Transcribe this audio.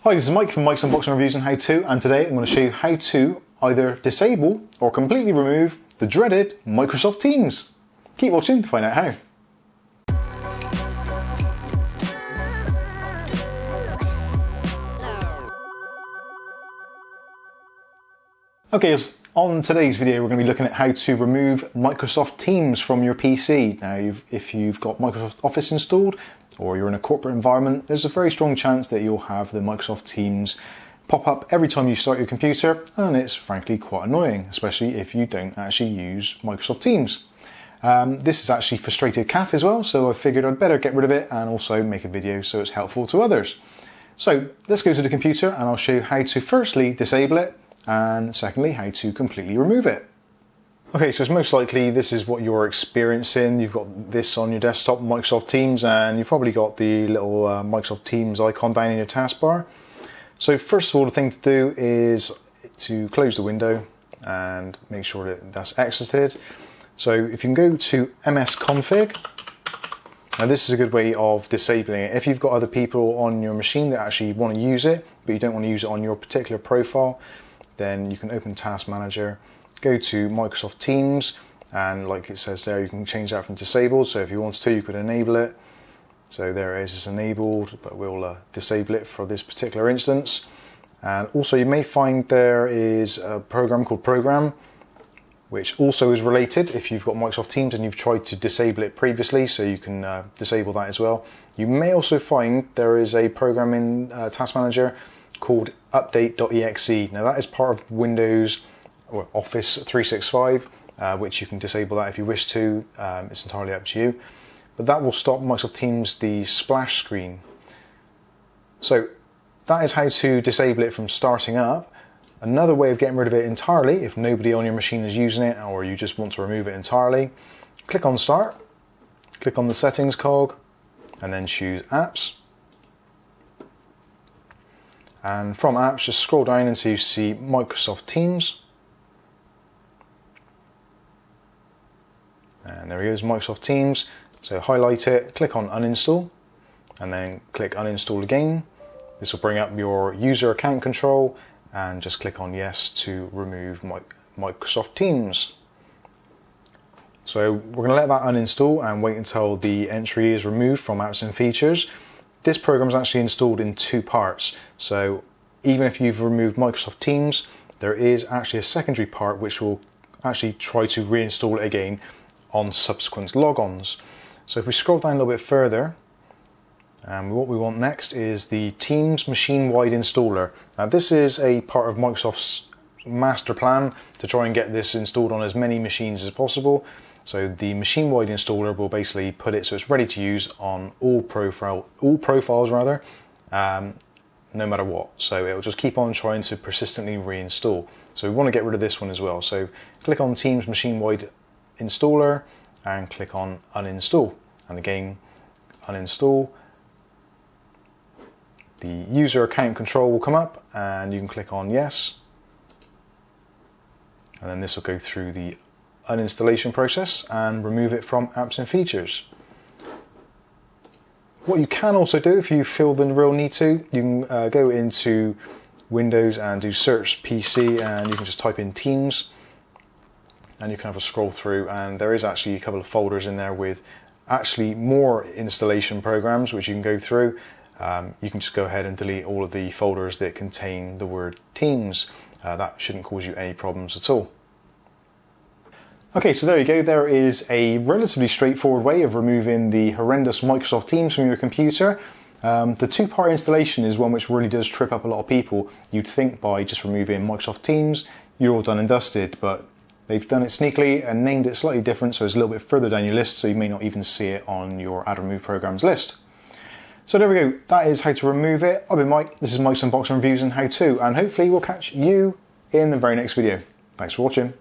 Hi, this is Mike from Mike's Unboxing Reviews and How To, and today I'm going to show you how to either disable or completely remove the dreaded Microsoft Teams. Keep watching to find out how. Okay, on today's video we're going to be looking at how to remove Microsoft Teams from your PC. Now, if you've got Microsoft Office installed or you're in a corporate environment, there's a very strong chance that you'll have the Microsoft Teams pop up every time you start your computer, and it's frankly quite annoying, especially if you don't actually use Microsoft Teams. This has actually frustrated Kath as well, so I figured I'd better get rid of it and also make a video so it's helpful to others. So let's go to the computer and I'll show you how to firstly disable it, and secondly how to completely remove it. Okay, so it's most likely this is what you're experiencing. You've got this on your desktop, Microsoft Teams, and you've probably got the little Microsoft Teams icon down in your taskbar. So first of all, the thing to do is to close the window and make sure that that's exited. So if you can go to MS Config, now this is a good way of disabling it. If you've got other people on your machine that actually want to use it, but you don't want to use it on your particular profile, then you can open Task Manager, go to Microsoft Teams, and like it says there, you can change that from disabled. So if you wanted to, you could enable it. So there it is, it's enabled, but we'll disable it for this particular instance. And also you may find there is a program called Program, which also is related if you've got Microsoft Teams and you've tried to disable it previously, so you can disable that as well. You may also find there is a program in Task Manager called update.exe. Now that is part of Windows or Office 365, which you can disable that if you wish to. It's entirely up to you. But that will stop Microsoft Teams the splash screen. So that is how to disable it from starting up. Another way of getting rid of it entirely, if nobody on your machine is using it or you just want to remove it entirely, click on Start, click on the Settings cog, and then choose Apps. And from Apps, just scroll down until you see Microsoft Teams. And there it is, Microsoft Teams. So highlight it, click on Uninstall, and then click Uninstall again. This will bring up your user account control, and just click on Yes to remove Microsoft Teams. So we're going to let that uninstall and wait until the entry is removed from Apps and Features. This program is actually installed in two parts. So even if you've removed Microsoft Teams, there is actually a secondary part which will actually try to reinstall it again on subsequent logons. So if we scroll down a little bit further, what we want next is the Teams Machine-Wide Installer. Now this is a part of Microsoft's master plan to try and get this installed on as many machines as possible. So the Machine-Wide Installer will basically put it so it's ready to use on all profiles rather, no matter what. So it will just keep on trying to persistently reinstall. So we want to get rid of this one as well. So click on Teams Machine-Wide Installer and click on Uninstall, and again uninstall. The user account control will come up and you can click on Yes, and then this will go through the uninstallation process and remove it from Apps and Features. What you can also do, if you feel the real need to, you can go into Windows and do Search PC, and you can just type in Teams, and you can have a scroll through, and there is actually a couple of folders in there with actually more installation programs which you can go through. You can just go ahead and delete all of the folders that contain the word Teams. That shouldn't cause you any problems at all. Okay, so there you go. There is a relatively straightforward way of removing the horrendous Microsoft Teams from your computer. The two-part installation is one which really does trip up a lot of people. You'd think by just removing Microsoft Teams, you're all done and dusted, but they've done it sneakily and named it slightly different, so it's a little bit further down your list, so you may not even see it on your Add Remove Programs list. So there we go, that is how to remove it. I've been Mike, this is Mike's Unboxing Reviews and How To, and hopefully we'll catch you in the very next video. Thanks for watching.